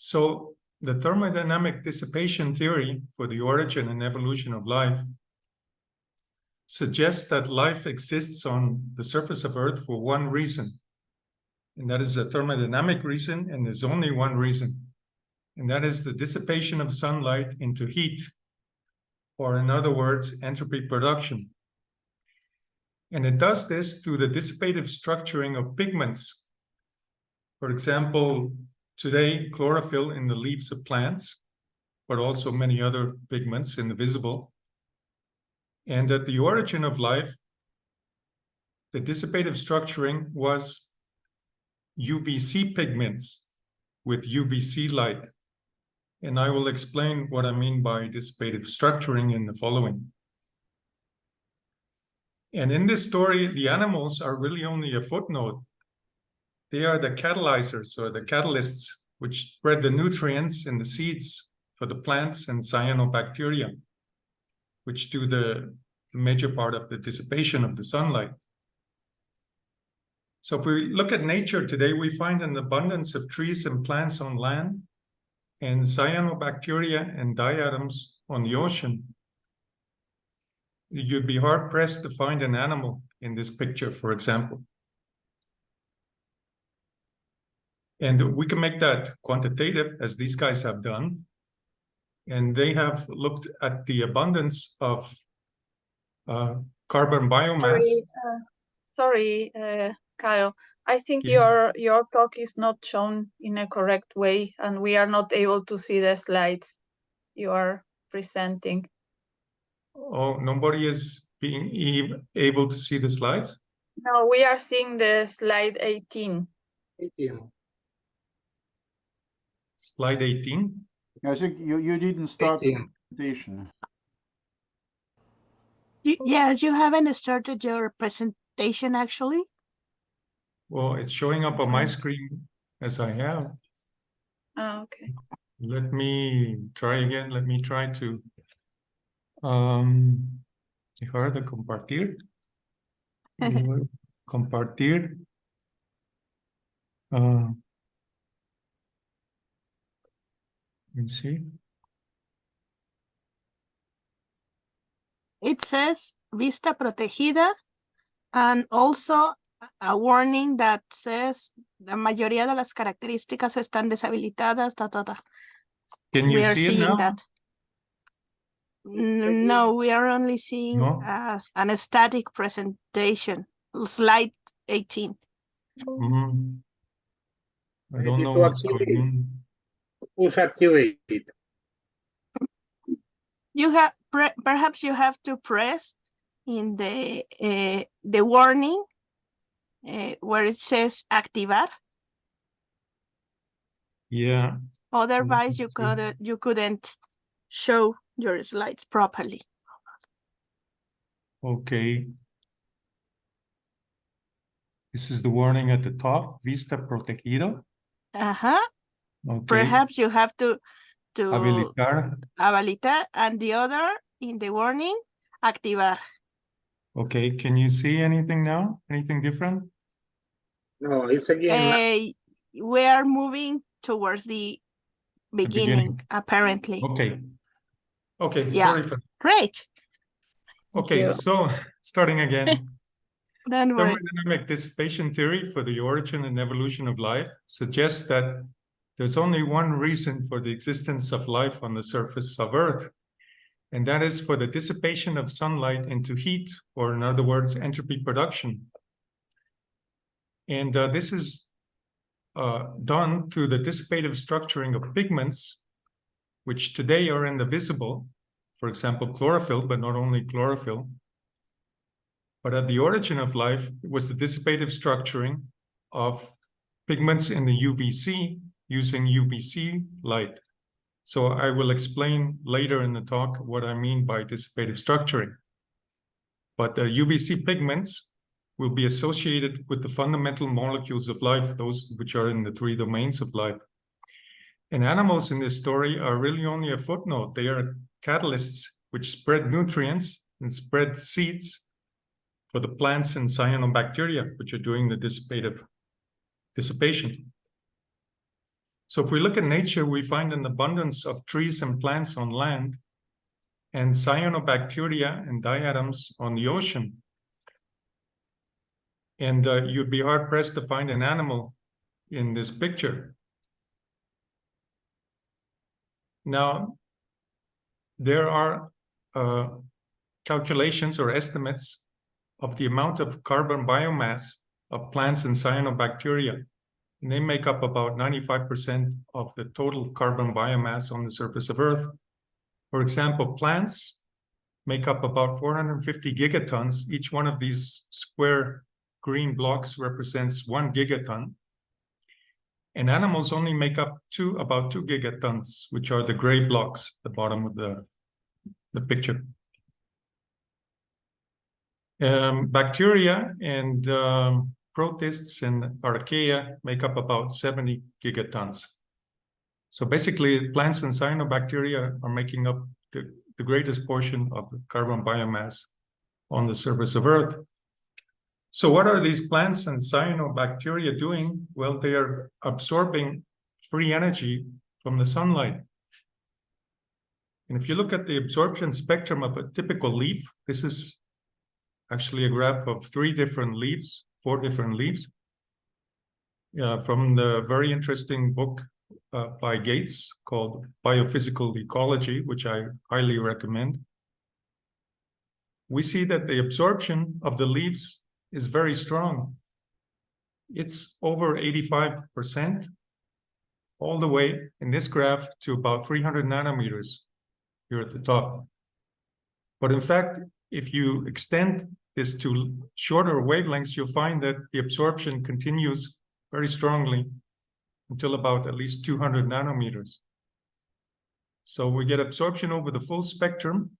So the thermodynamic dissipation theory for the origin and evolution of life suggests that life exists on the surface of Earth for one reason, and that is a thermodynamic reason, and there's only one reason, and that is the dissipation of sunlight into heat, or in other words, entropy production. And it does this through the dissipative structuring of pigments. For example, today, chlorophyll in the leaves of plants, but also many other pigments in the visible. And at the origin of life, the dissipative structuring was UVC pigments with UVC light. And I will explain what I mean by dissipative structuring in the following. And in this story, the animals are really only a footnote. They are the catalyzers or the catalysts which spread the nutrients in the seeds for the plants and cyanobacteria, which do the major part of the dissipation of the sunlight. So if we look at nature today, we find an abundance of trees and plants on land and cyanobacteria and diatoms on the ocean. You'd be hard-pressed to find an animal in this picture, for example. And we can make that quantitative, as these guys have done. And they have looked at the abundance of carbon biomass. Sorry, Karo. I think your talk is not shown in a correct way, and we are not able to see the slides you are presenting. Oh, nobody is being able to see the slides? No, we are seeing the slide 18. 18. Slide 18? I think you didn't start 18. the presentation. Yes, you haven't started your presentation, actually. Well, it's showing up on my screen as I have. Oh, okay. Let me try again. Let me try to dejar de compartir. Compartir. Let me see. It says vista protegida, and also a warning that says la mayoría de las características están deshabilitadas. Can you We are see it seeing now? that. No, we are only seeing an static presentation. Slide 18. I don't know what's going on. Push activate. You have perhaps you have to press in the warning where it says activar. Yeah. Otherwise, you couldn't show your slides properly. Okay. This is the warning at the top, vista protegida. Okay. Perhaps you have to Habilitar. habilitar, and the other in the warning, activar. Okay, can you see anything now? Anything different? No, it's again. We are moving towards the beginning, apparently. Okay. Okay, Yeah. sorry for Great. Okay, so starting again. Don't worry. Thermodynamic dissipation theory for the origin and evolution of life suggests that there's only one reason for the existence of life on the surface of Earth, and that is for the dissipation of sunlight into heat, or in other words, entropy production. And this is done through the dissipative structuring of pigments, which today are in the visible, for example, chlorophyll, but not only chlorophyll. But at the origin of life, it was the dissipative structuring of pigments in the UVC using UVC light. So I will explain later in the talk what I mean by dissipative structuring. But the UVC pigments will be associated with the fundamental molecules of life, those which are in the three domains of life. And animals in this story are really only a footnote. They are catalysts which spread nutrients and spread seeds for the plants and cyanobacteria, which are doing the dissipation. So if we look at nature, we find an abundance of trees and plants on land and cyanobacteria and diatoms on the ocean. And you'd be hard-pressed to find an animal in this picture. Now, there are calculations or estimates of the amount of carbon biomass of plants and cyanobacteria. And they make up about 95% of the total carbon biomass on the surface of Earth. For example, plants make up about 450 gigatons. Each one of these square green blocks represents 1 gigaton. And animals only make up about 2 gigatons, which are the gray blocks at the bottom of the picture. Bacteria and protists and archaea make up about 70 gigatons. So basically, plants and cyanobacteria are making up the greatest portion of the carbon biomass on the surface of Earth. So what are these plants and cyanobacteria doing? Well, they are absorbing free energy from the sunlight. And if you look at the absorption spectrum of a typical leaf, this is actually a graph of 4 different leaves, from the very interesting book by Gates called Biophysical Ecology, which I highly recommend. We see that the absorption of the leaves is very strong. It's over 85% all the way in this graph to about 300 nanometers here at the top. But in fact, if you extend this to shorter wavelengths, you'll find that the absorption continues very strongly until about at least 200 nanometers. So we get absorption over the full spectrum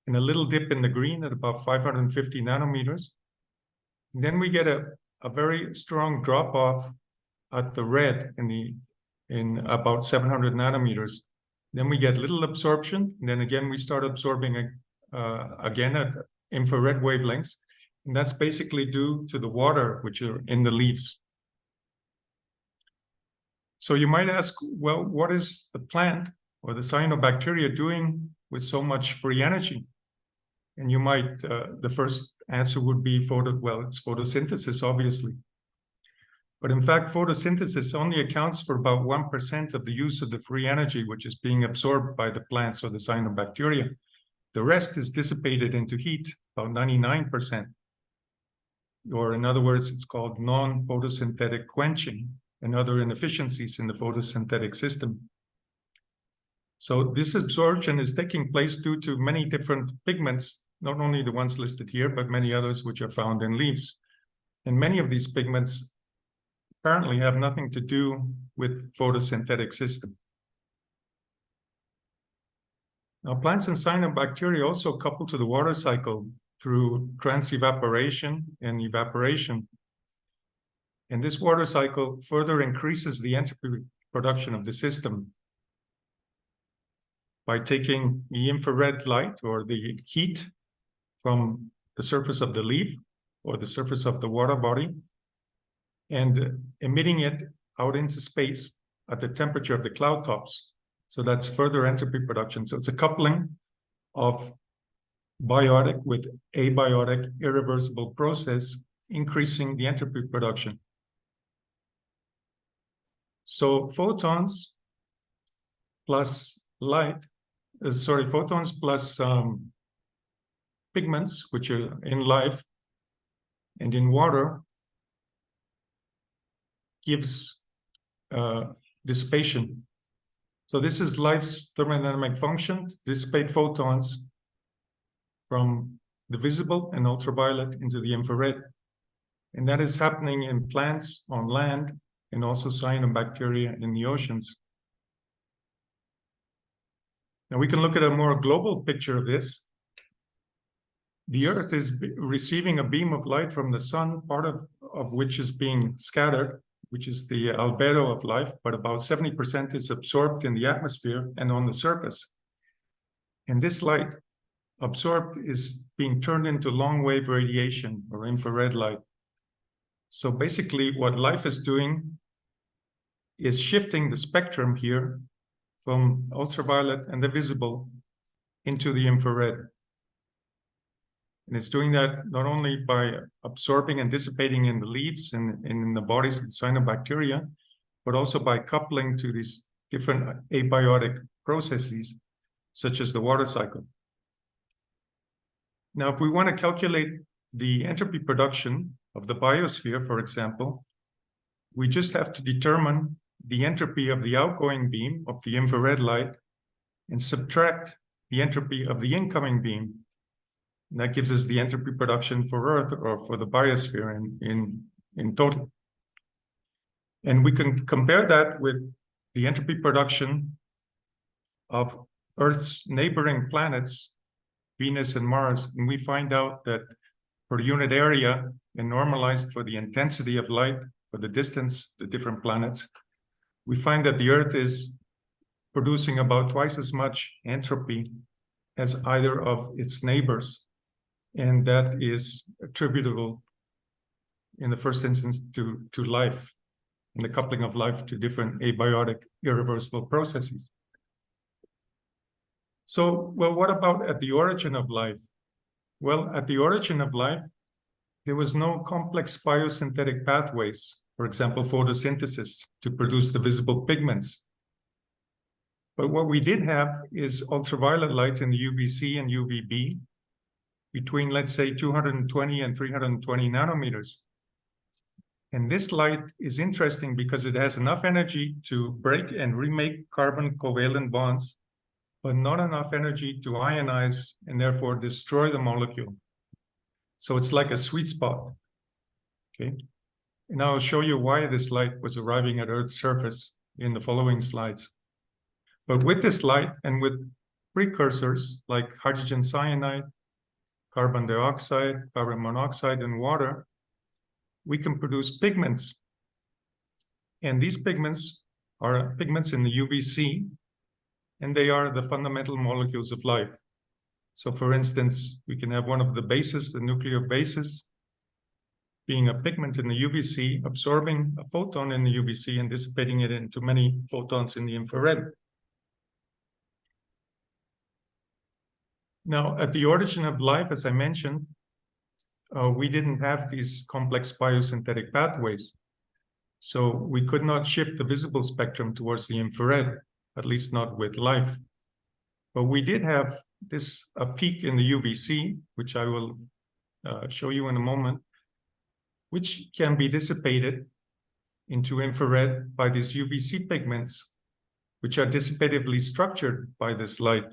and a little dip in the green at about 550 nanometers. And then we get a very strong drop off at the red in about 700 nanometers. Then we get little absorption, and then again we start absorbing again at infrared wavelengths, and that's basically due to the water which are in the leaves. So you might ask, well, what is the plant or the cyanobacteria doing with so much free energy? And you might, the first answer would be it's photosynthesis, obviously. But in fact, photosynthesis only accounts for about 1% of the use of the free energy, which is being absorbed by the plants or the cyanobacteria. The rest is dissipated into heat, about 99%. Or in other words, it's called non-photosynthetic quenching and other inefficiencies in the photosynthetic system. So this absorption is taking place due to many different pigments, not only the ones listed here, but many others which are found in leaves. And many of these pigments apparently have nothing to do with photosynthetic system. Now, plants and cyanobacteria also couple to the water cycle through transevaporation and evaporation. And this water cycle further increases the entropy production of the system by taking the infrared light or the heat from the surface of the leaf or the surface of the water body and emitting it out into space at the temperature of the cloud tops. So that's further entropy production. So it's a coupling of biotic with abiotic irreversible process, increasing the entropy production. So photons plus photons plus pigments, which are in life and in water, gives dissipation. So this is life's thermodynamic function, dissipate photons from the visible and ultraviolet into the infrared. And that is happening in plants on land and also cyanobacteria in the oceans. Now we can look at a more global picture of this. The Earth is receiving a beam of light from the sun, part of which is being scattered, which is the albedo of life, but about 70% is absorbed in the atmosphere and on the surface. And this light absorbed is being turned into long-wave radiation or infrared light. So basically what life is doing is shifting the spectrum here from ultraviolet and the visible into the infrared. And it's doing that not only by absorbing and dissipating in the leaves and in the bodies of the cyanobacteria, but also by coupling to these different abiotic processes, such as the water cycle. Now, if we want to calculate the entropy production of the biosphere, for example, we just have to determine the entropy of the outgoing beam of the infrared light and subtract the entropy of the incoming beam. And that gives us the entropy production for Earth or for the biosphere in total. And we can compare that with the entropy production of Earth's neighboring planets, Venus and Mars, and we find out that per unit area and normalized for the intensity of light, for the distance to different planets, we find that the Earth is producing about twice as much entropy as either of its neighbors. And that is attributable in the first instance to life, and the coupling of life to different abiotic irreversible processes. So, well, what about at the origin of life? Well, at the origin of life, there was no complex biosynthetic pathways, for example, photosynthesis to produce the visible pigments. But what we did have is ultraviolet light in the UVC and UVB between, let's say, 220 and 320 nanometers. And this light is interesting because it has enough energy to break and remake carbon covalent bonds, but not enough energy to ionize and therefore destroy the molecule. So it's like a sweet spot, okay? And I'll show you why this light was arriving at Earth's surface in the following slides. But with this light and with precursors like hydrogen cyanide, carbon dioxide, carbon monoxide, and water, we can produce pigments. And these pigments are pigments in the UVC, and they are the fundamental molecules of life. So for instance, we can have one of the bases, the nuclear bases, being a pigment in the UVC, absorbing a photon in the UVC and dissipating it into many photons in the infrared. Now, at the origin of life, as I mentioned, we didn't have these complex biosynthetic pathways. So we could not shift the visible spectrum towards the infrared, at least not with life. But we did have a peak in the UVC, which I will show you in a moment, which can be dissipated into infrared by these UVC pigments, which are dissipatively structured by this light.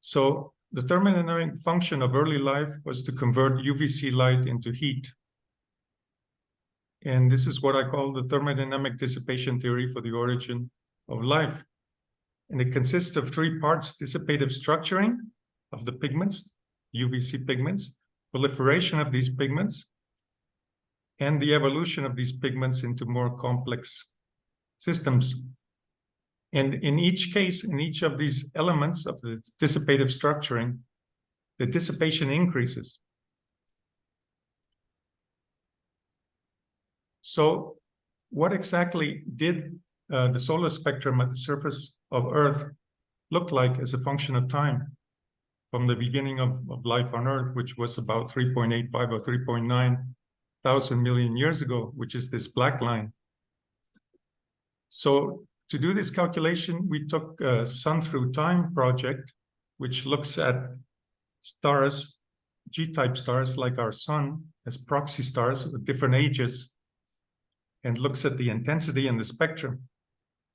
So the thermodynamic function of early life was to convert UVC light into heat. And this is what I call the thermodynamic dissipation theory for the origin of life. And it consists of three parts: dissipative structuring of the pigments, UVC pigments, proliferation of these pigments, and the evolution of these pigments into more complex systems. And in each case, in each of these elements of the dissipative structuring, the dissipation increases. So what exactly did the solar spectrum at the surface of Earth look like as a function of time from the beginning of life on Earth, which was about 3.85 or 3.9 thousand million years ago, which is this black line? So to do this calculation, we took a Sun Through Time project, which looks at stars, G-type stars like our sun, as proxy stars with different ages, and looks at the intensity and the spectrum.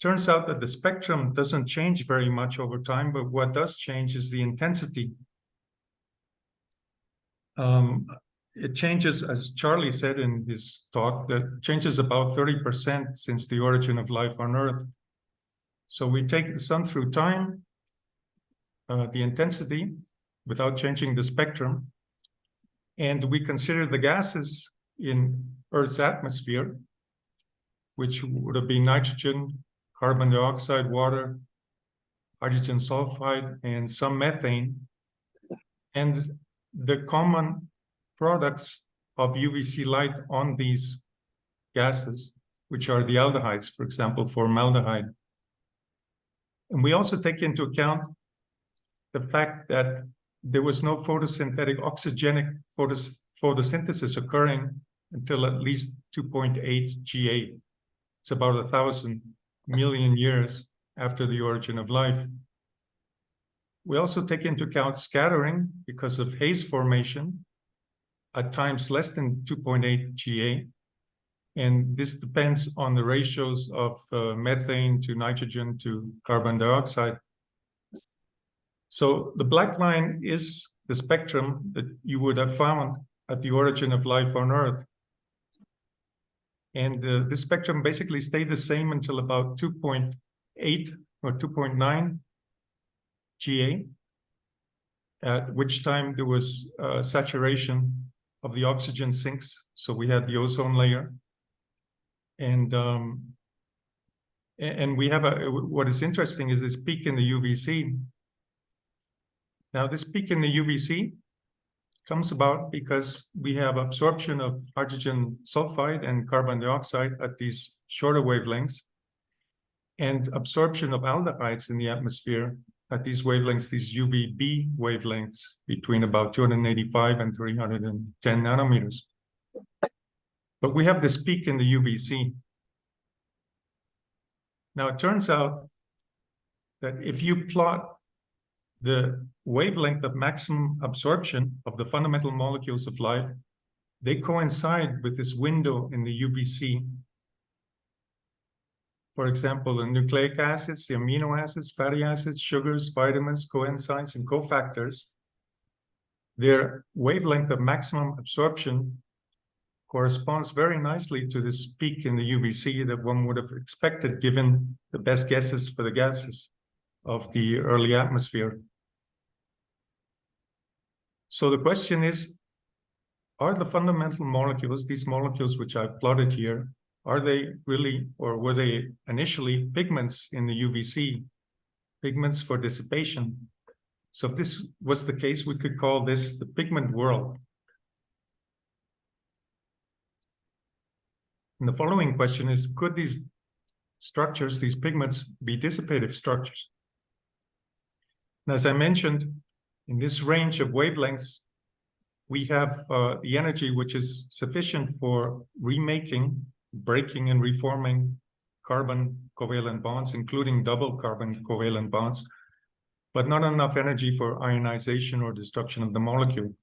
Turns out that the spectrum doesn't change very much over time, but what does change is the intensity. It changes, as Charlie said in his talk, that changes about 30% since the origin of life on Earth. So we take the Sun Through Time, the intensity, without changing the spectrum, and we consider the gases in Earth's atmosphere, which would have been nitrogen, carbon dioxide, water, hydrogen sulfide, and some methane, and the common products of UVC light on these gases which are the aldehydes, for example, formaldehyde. And we also take into account the fact that there was no photosynthetic oxygenic photosynthesis occurring until at least 2.8 GA. It's about 1,000 million years after the origin of life. We also take into account scattering because of haze formation at times less than 2.8 GA. And this depends on the ratios of methane to nitrogen to carbon dioxide. So the black line is the spectrum that you would have found at the origin of life on Earth. And this spectrum basically stayed the same until about 2.8 or 2.9 GA, at which time there was saturation of the oxygen sinks. So we had the ozone layer. And we have what is interesting is this peak in the UVC. Now, this peak in the UVC comes about because we have absorption of hydrogen sulfide and carbon dioxide at these shorter wavelengths, and absorption of aldehydes in the atmosphere at these wavelengths, these UVB wavelengths, between about 285 and 310 nanometers. But we have this peak in the UVC. Now, it turns out that if you plot the wavelength of maximum absorption of the fundamental molecules of life, they coincide with this window in the UVC. For example, the nucleic acids, the amino acids, fatty acids, sugars, vitamins, coenzymes, and cofactors, their wavelength of maximum absorption corresponds very nicely to this peak in the UVC that one would have expected given the best guesses for the gases of the early atmosphere. So the question is, are the fundamental molecules, these molecules which I've plotted here, are they really, or were they initially pigments in the UVC, pigments for dissipation? So if this was the case, we could call this the pigment world. And the following question is, could these structures, these pigments, be dissipative structures? And as I mentioned, in this range of wavelengths, we have the energy which is sufficient for remaking, breaking and reforming carbon covalent bonds, including double carbon covalent bonds, but not enough energy for ionization or destruction of the molecule.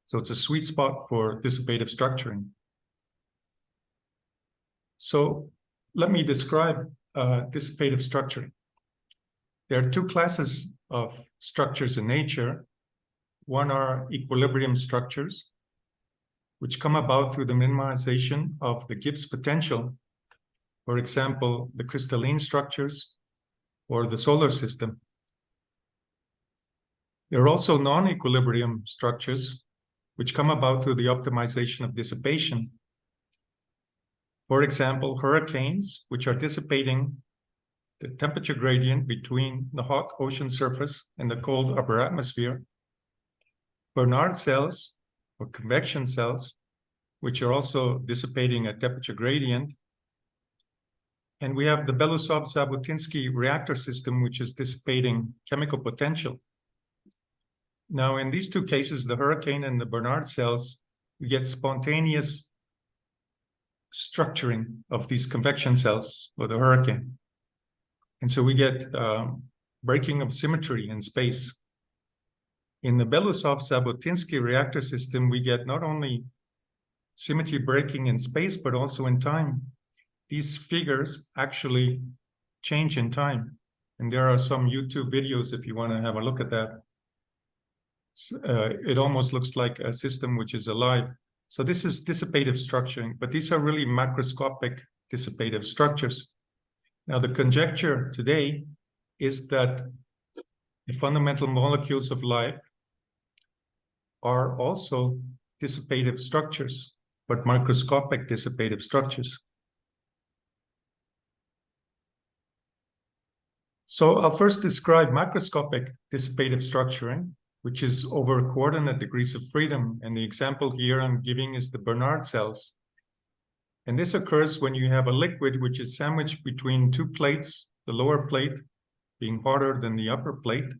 So it's a sweet spot for dissipative structuring. So let me describe dissipative structuring. There are two classes of structures in nature. One are equilibrium structures, which come about through the minimization of the Gibbs potential. For example, the crystalline structures or the solar system. There are also non-equilibrium structures, which come about through the optimization of dissipation. For example, hurricanes, which are dissipating the temperature gradient between the hot ocean surface and the cold upper atmosphere. Bernard cells, or convection cells, which are also dissipating a temperature gradient. And we have the Belousov-Zhabotinsky reactor system, which is dissipating chemical potential. Now, in these two cases, the hurricane and the Bernard cells, we get spontaneous structuring of these convection cells for the hurricane. And so we get breaking of symmetry in space. In the Belousov-Zhabotinsky reactor system, we get not only symmetry breaking in space, but also in time. These figures actually change in time. And there are some YouTube videos if you want to have a look at that. It almost looks like a system which is alive. So this is dissipative structuring, but these are really macroscopic dissipative structures. Now, the conjecture today is that the fundamental molecules of life are also dissipative structures, but microscopic dissipative structures. So I'll first describe macroscopic dissipative structuring, which is over coordinate degrees of freedom. And the example here I'm giving is the Bernard cells. And this occurs when you have a liquid which is sandwiched between two plates, the lower plate being hotter than the upper plate,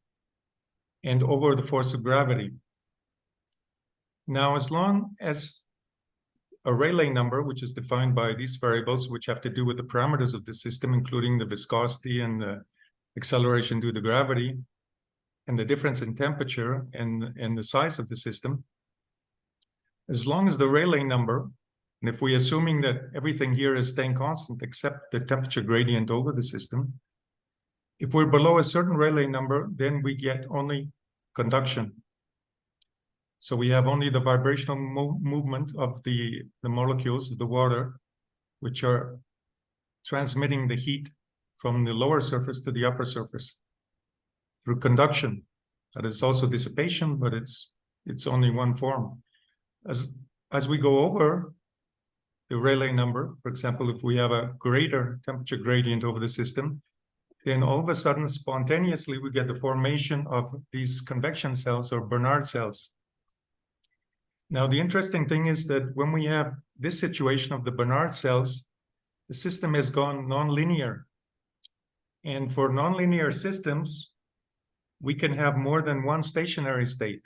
and over the force of gravity. Now, as long as a Rayleigh number, which is defined by these variables, which have to do with the parameters of the system, including the viscosity and the acceleration due to gravity, and the difference in temperature and the size of the system, as long as the Rayleigh number, and if we're assuming that everything here is staying constant except the temperature gradient over the system, if we're below a certain Rayleigh number, then we get only conduction. So we have only the vibrational movement of the molecules of the water, which are transmitting the heat from the lower surface to the upper surface through conduction. That is also dissipation, but it's only one form. As we go over the Rayleigh number, for example, if we have a greater temperature gradient over the system, then all of a sudden, spontaneously, we get the formation of these convection cells or Bernard cells. Now, the interesting thing is that when we have this situation of the Bernard cells, the system has gone nonlinear. And for nonlinear systems, we can have more than one stationary state.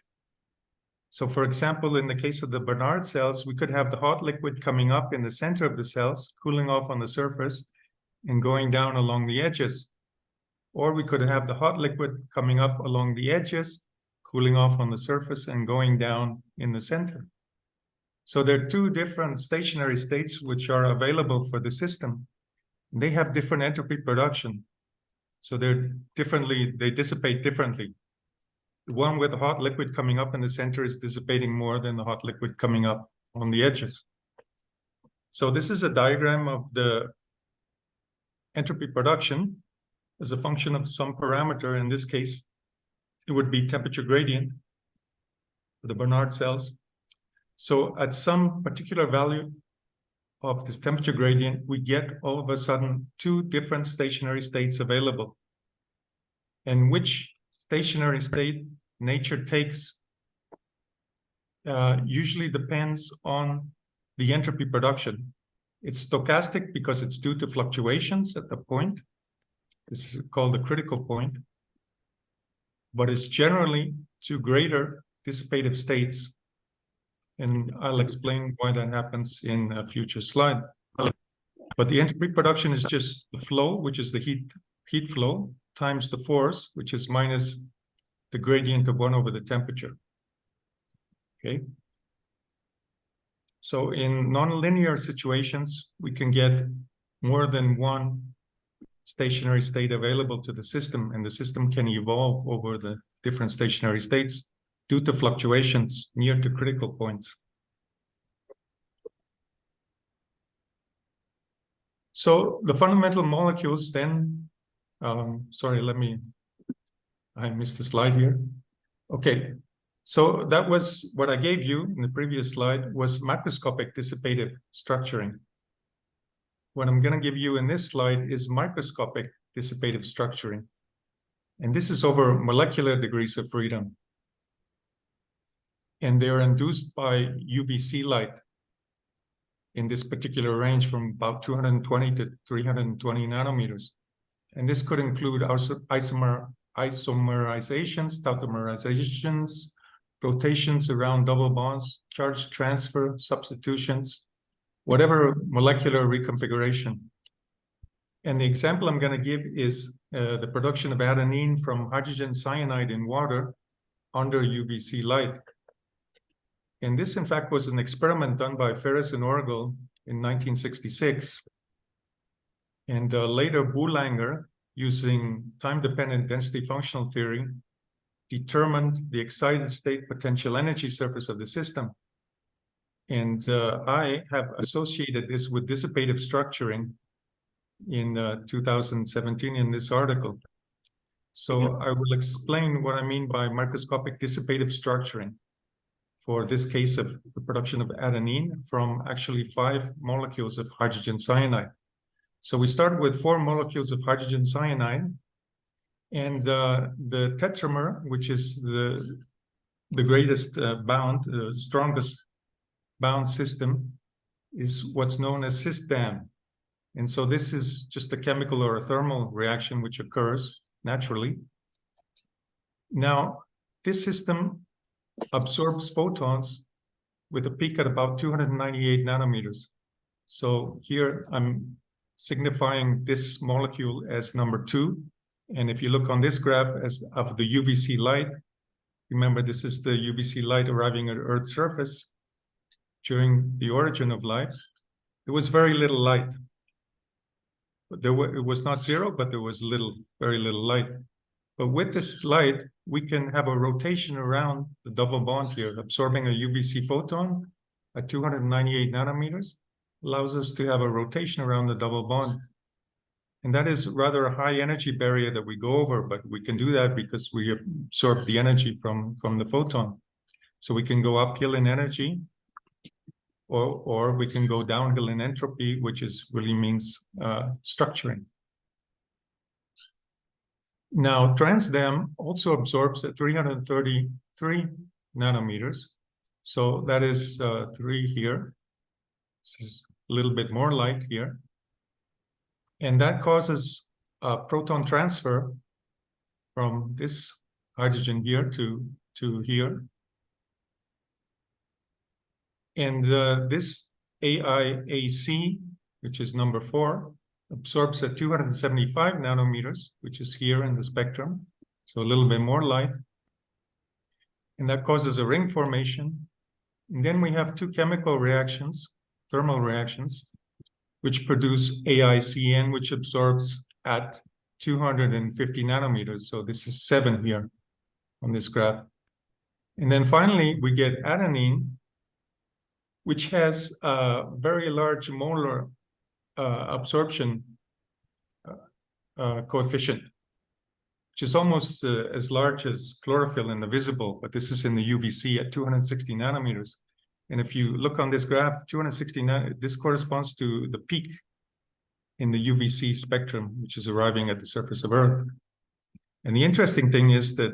So, for example, in the case of the Bernard cells, we could have the hot liquid coming up in the center of the cells, cooling off on the surface, and going down along the edges. Or we could have the hot liquid coming up along the edges, cooling off on the surface, and going down in the center. So there are two different stationary states which are available for the system. They have different entropy production. So they dissipate differently. The one with the hot liquid coming up in the center is dissipating more than the hot liquid coming up on the edges. So this is a diagram of the entropy production as a function of some parameter. In this case, it would be temperature gradient for the Bernard cells. So at some particular value of this temperature gradient, we get all of a sudden two different stationary states available. And which stationary state nature takes usually depends on the entropy production. It's stochastic because it's due to fluctuations at the point. This is called the critical point. But it's generally to greater dissipative states. And I'll explain why that happens in a future slide. But the entropy production is just the flow, which is the heat flow, times the force, which is minus the gradient of 1 over the temperature. Okay. So in nonlinear situations, we can get more than one stationary state available to the system, and the system can evolve over the different stationary states due to fluctuations near to critical points. So the fundamental molecules then, I missed a slide here. Okay, so that was what I gave you in the previous slide was macroscopic dissipative structuring. What I'm going to give you in this slide is microscopic dissipative structuring. And this is over molecular degrees of freedom. And they are induced by UVC light in this particular range from about 220 to 320 nanometers. And this could include isomerizations, tautomerizations, rotations around double bonds, charge transfer, substitutions, whatever molecular reconfiguration. And the example I'm going to give is the production of adenine from hydrogen cyanide in water under UVC light. And this, in fact, was an experiment done by Ferris and Orgel in 1966. And later, Boulanger, using time-dependent density functional theory, determined the excited state potential energy surface of the system. And I have associated this with dissipative structuring in 2017 in this article. So I will explain what I mean by microscopic dissipative structuring for this case of the production of adenine from actually 5 molecules of hydrogen cyanide. So we started with 4 molecules of hydrogen cyanide, and the tetramer, which is the greatest bound, strongest bound system, is what's known as cis-DAM. And so this is just a chemical or a thermal reaction which occurs naturally. Now, this system absorbs photons with a peak at about 298 nanometers. So here I'm signifying this molecule as number 2. And if you look on this graph as of the UVC light, remember this is the UVC light arriving at Earth's surface during the origin of life. There was very little light. It was not zero, but there was very little light. But with this light, we can have a rotation around the double bond here, absorbing a UVC photon at 298 nanometers, allows us to have a rotation around the double bond. And that is rather a high energy barrier that we go over, but we can do that because we absorb the energy from the photon. So we can go uphill in energy, or we can go downhill in entropy, which really means structuring. Now, TransDAM also absorbs at 333 nanometers. So that is 3 here. This is a little bit more light here. And that causes a proton transfer from this hydrogen here to here. And this AIAC, which is number 4, absorbs at 275 nanometers, which is here in the spectrum. So a little bit more light. And that causes a ring formation. And then we have 2 chemical reactions, thermal reactions, which produce AICN, which absorbs at 250 nanometers. So this is 7 here on this graph. And then finally, we get adenine, which has a very large molar absorption coefficient, which is almost as large as chlorophyll in the visible, but this is in the UVC at 260 nanometers. And if you look on this graph, 269, this corresponds to the peak in the UVC spectrum, which is arriving at the surface of Earth. And the interesting thing is that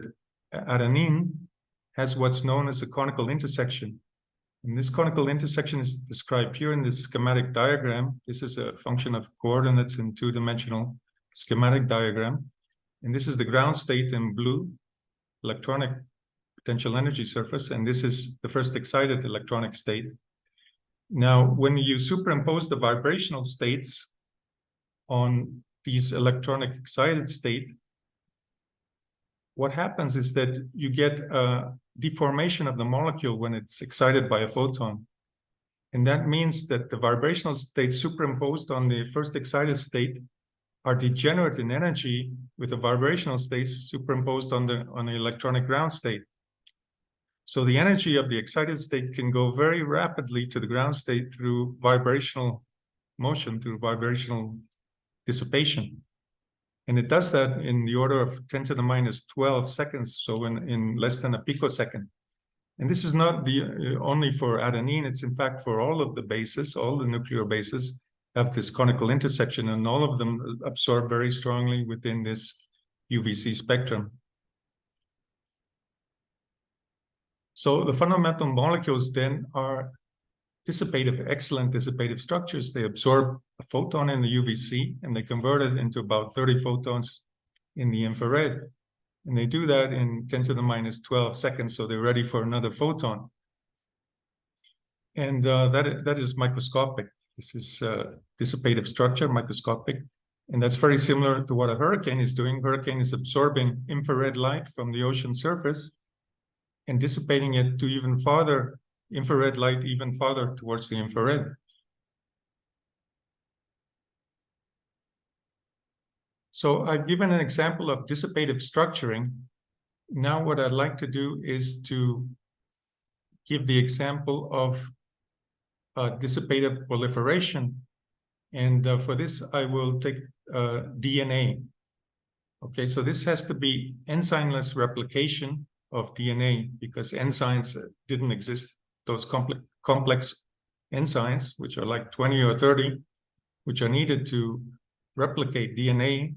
adenine has what's known as a conical intersection. And this conical intersection is described here in this schematic diagram. This is a function of coordinates in 2-dimensional schematic diagram. And this is the ground state in blue, electronic potential energy surface, and this is the first excited electronic state. Now, when you superimpose the vibrational states on these electronic excited state, what happens is that you get a deformation of the molecule when it's excited by a photon. And that means that the vibrational states superimposed on the first excited state are degenerate in energy with the vibrational states superimposed on the electronic ground state. So the energy of the excited state can go very rapidly to the ground state through vibrational motion, through vibrational dissipation. And it does that in the order of 10 to the minus 12 seconds, so in less than a picosecond. And this is not only for adenine, it's in fact for all of the bases, all the nuclear bases have this conical intersection, and all of them absorb very strongly within this UVC spectrum. So the fundamental molecules then are dissipative, excellent dissipative structures. They absorb a photon in the UVC and they convert it into about 30 photons in the infrared. And they do that in 10 to the minus 12 seconds, so they're ready for another photon. And that is microscopic. This is dissipative structure, microscopic. And that's very similar to what a hurricane is doing. Hurricane is absorbing infrared light from the ocean surface and dissipating it to even farther, infrared light even farther towards the infrared. So I've given an example of dissipative structuring. Now what I'd like to do is to give the example of dissipative proliferation. And for this, I will take DNA. Okay, so this has to be enzymless replication of DNA because enzymes didn't exist. Those complex enzymes, which are like 20 or 30, which are needed to replicate DNA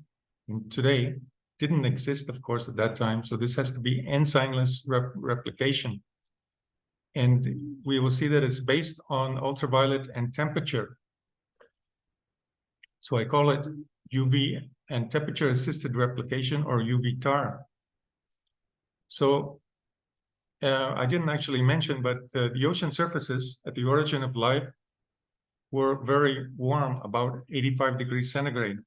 today, didn't exist, of course, at that time. So this has to be enzymless replication. And we will see that it's based on ultraviolet and temperature. So I call it UV and temperature assisted replication, or UV-TAR. So I didn't actually mention, but the ocean surfaces at the origin of life were very warm, about 85 degrees centigrade.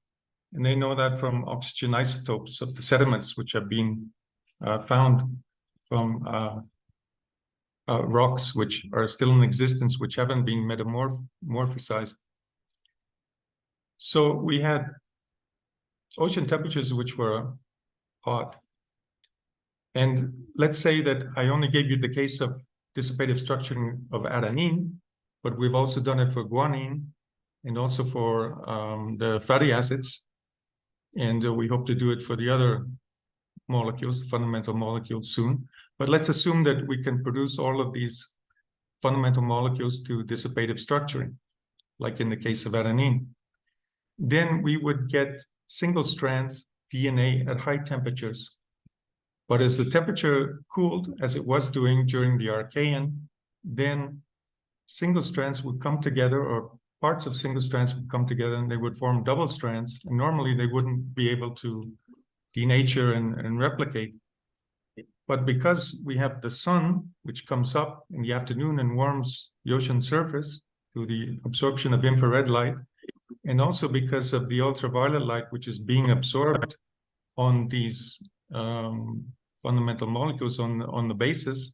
And they know that from oxygen isotopes of the sediments, which have been found from rocks which are still in existence, which haven't been metamorphosized. So we had ocean temperatures which were hot. And let's say that I only gave you the case of dissipative structuring of adenine, but we've also done it for guanine and also for the fatty acids. And we hope to do it for the other molecules, fundamental molecules soon. But let's assume that we can produce all of these fundamental molecules to dissipative structuring, like in the case of adenine. Then we would get single strands DNA at high temperatures. But as the temperature cooled, as it was doing during the Archean, then single strands would come together, or parts of single strands would come together, and they would form double strands. And normally they wouldn't be able to denature and replicate. But because we have the sun, which comes up in the afternoon and warms the ocean surface through the absorption of infrared light, and also because of the ultraviolet light, which is being absorbed on these fundamental molecules on the bases.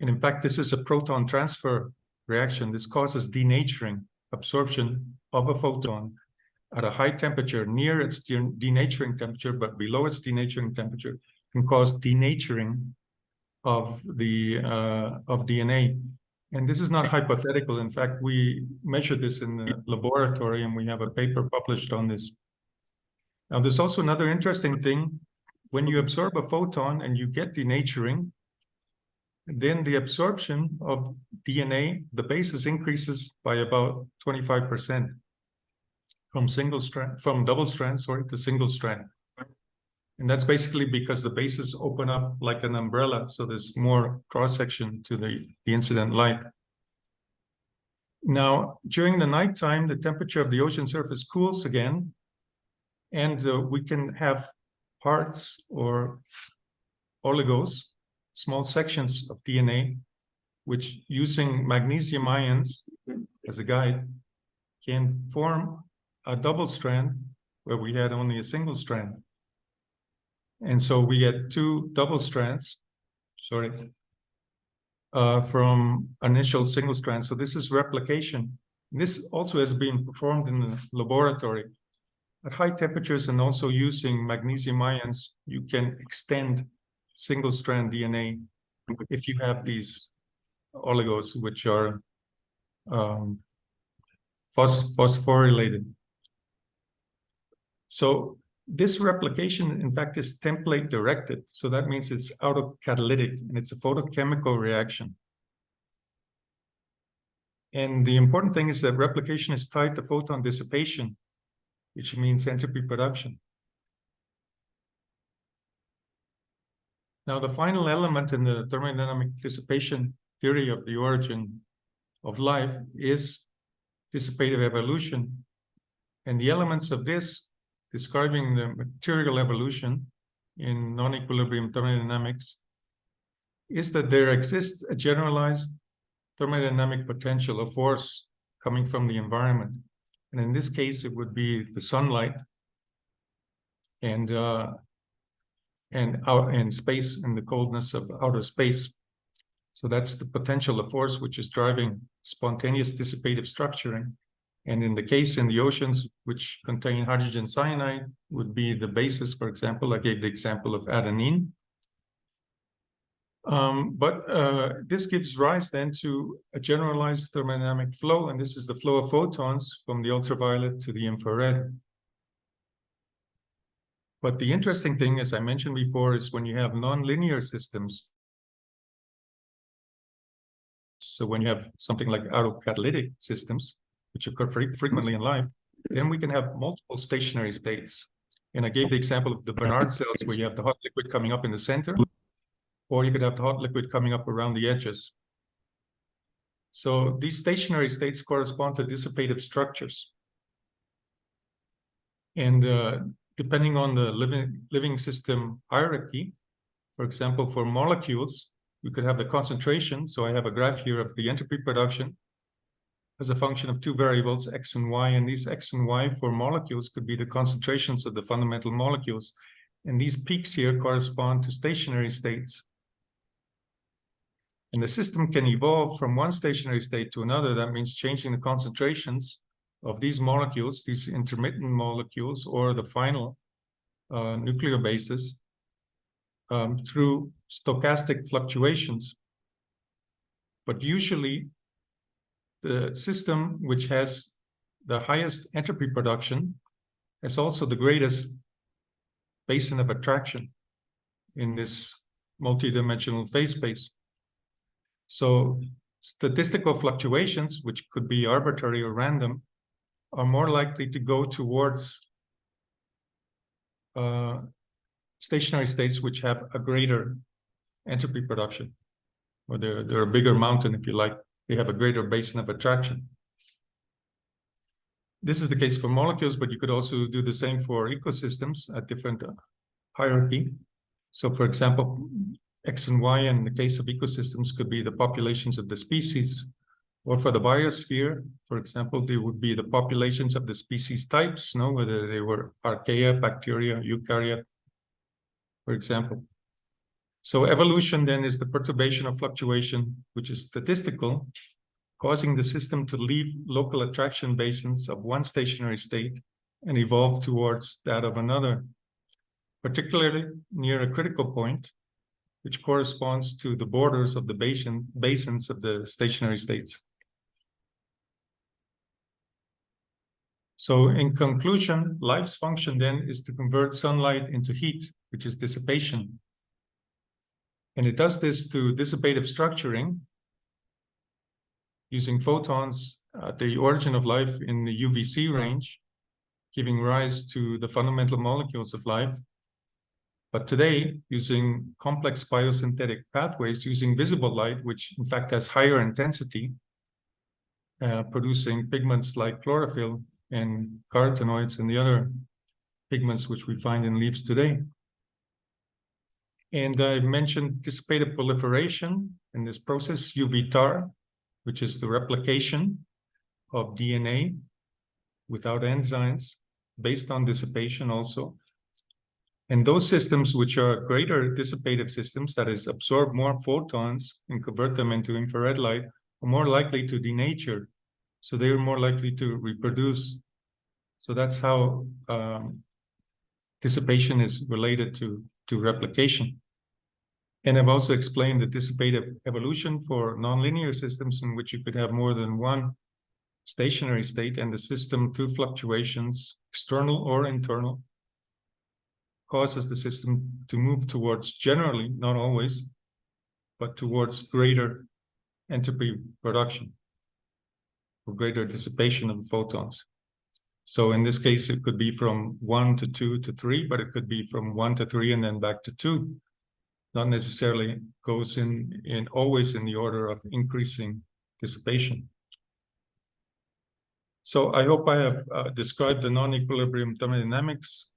And in fact, this is a proton transfer reaction. This causes denaturing, absorption of a photon at a high temperature, near its denaturing temperature, but below its denaturing temperature, can cause denaturing of the of DNA. And this is not hypothetical. In fact, we measured this in the laboratory, and we have a paper published on this. Now, there's also another interesting thing. When you absorb a photon and you get denaturing, then the absorption of DNA, the basis increases by about 25% from double strand, to single strand. And that's basically because the bases open up like an umbrella, so there's more cross-section to the incident light. Now, during the nighttime, the temperature of the ocean surface cools again, and we can have parts or oligos, small sections of DNA, which, using magnesium ions as a guide, can form a double strand where we had only a single strand. And so we get two double strands, from initial single strand. So this is replication. This also has been performed in the laboratory. At high temperatures and also using magnesium ions, you can extend single strand DNA if you have these oligos, which are phosphorylated. So this replication, in fact, is template directed. So that means it's autocatalytic, and it's a photochemical reaction. And the important thing is that replication is tied to photon dissipation, which means entropy production. Now, the final element in the thermodynamic dissipation theory of the origin of life is dissipative evolution. And the elements of this, describing the material evolution in non-equilibrium thermodynamics, is that there exists a generalized thermodynamic potential, a force coming from the environment. And in this case, it would be the sunlight and space, and the coldness of outer space. So that's the potential, a force which is driving spontaneous dissipative structuring. And in the case in the oceans, which contain hydrogen cyanide, would be the basis. For example, I gave the example of adenine. This gives rise then to a generalized thermodynamic flow, and this is the flow of photons from the ultraviolet to the infrared. But the interesting thing, as I mentioned before, is when you have nonlinear systems. So when you have something like autocatalytic systems, which occur frequently in life, then we can have multiple stationary states. And I gave the example of the Bernard cells, where you have the hot liquid coming up in the center, or you could have the hot liquid coming up around the edges. So these stationary states correspond to dissipative structures. And depending on the living system hierarchy, for example, for molecules, we could have the concentration. So I have a graph here of the entropy production as a function of two variables, x and y. And these x and y for molecules could be the concentrations of the fundamental molecules. And these peaks here correspond to stationary states. And the system can evolve from one stationary state to another. That means changing the concentrations of these molecules, these intermittent molecules, or the final nuclear bases through stochastic fluctuations. But usually, the system which has the highest entropy production has also the greatest basin of attraction in this multidimensional phase space. So statistical fluctuations, which could be arbitrary or random, are more likely to go towards stationary states which have a greater entropy production, or they're a bigger mountain, if you like. They have a greater basin of attraction. This is the case for molecules, but you could also do the same for ecosystems at different hierarchy. So for example, X and Y in the case of ecosystems could be the populations of the species, or for the biosphere, for example, they would be the populations of the species types, whether they were archaea, bacteria, eukaryote, for example. So evolution then is the perturbation of fluctuation, which is statistical, causing the system to leave local attraction basins of one stationary state and evolve towards that of another, particularly near a critical point, which corresponds to the borders of the basins of the stationary states. So in conclusion, life's function then is to convert sunlight into heat, which is dissipation. And it does this through dissipative structuring, using photons at the origin of life in the UVC range, giving rise to the fundamental molecules of life. But today, using complex biosynthetic pathways, using visible light, which in fact has higher intensity, producing pigments like chlorophyll and carotenoids and the other pigments which we find in leaves today. And I mentioned dissipative proliferation in this process, UV-TAR, which is the replication of DNA without enzymes, based on dissipation also. And those systems which are greater dissipative systems, that is, absorb more photons and convert them into infrared light, are more likely to denature. So they're more likely to reproduce. So that's how dissipation is related to replication. And I've also explained the dissipative evolution for nonlinear systems in which you could have more than one stationary state, and the system through fluctuations, external or internal, causes the system to move towards, generally, not always, but towards greater entropy production or greater dissipation of photons. So in this case, it could be from 1 to 2 to 3, but it could be from 1 to 3 and then back to 2. Not necessarily goes in always in the order of increasing dissipation. So I hope I have described the non-equilibrium thermodynamics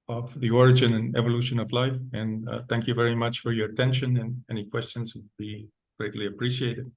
of the origin and evolution of life. And thank you very much for your attention, and any questions would be greatly appreciated.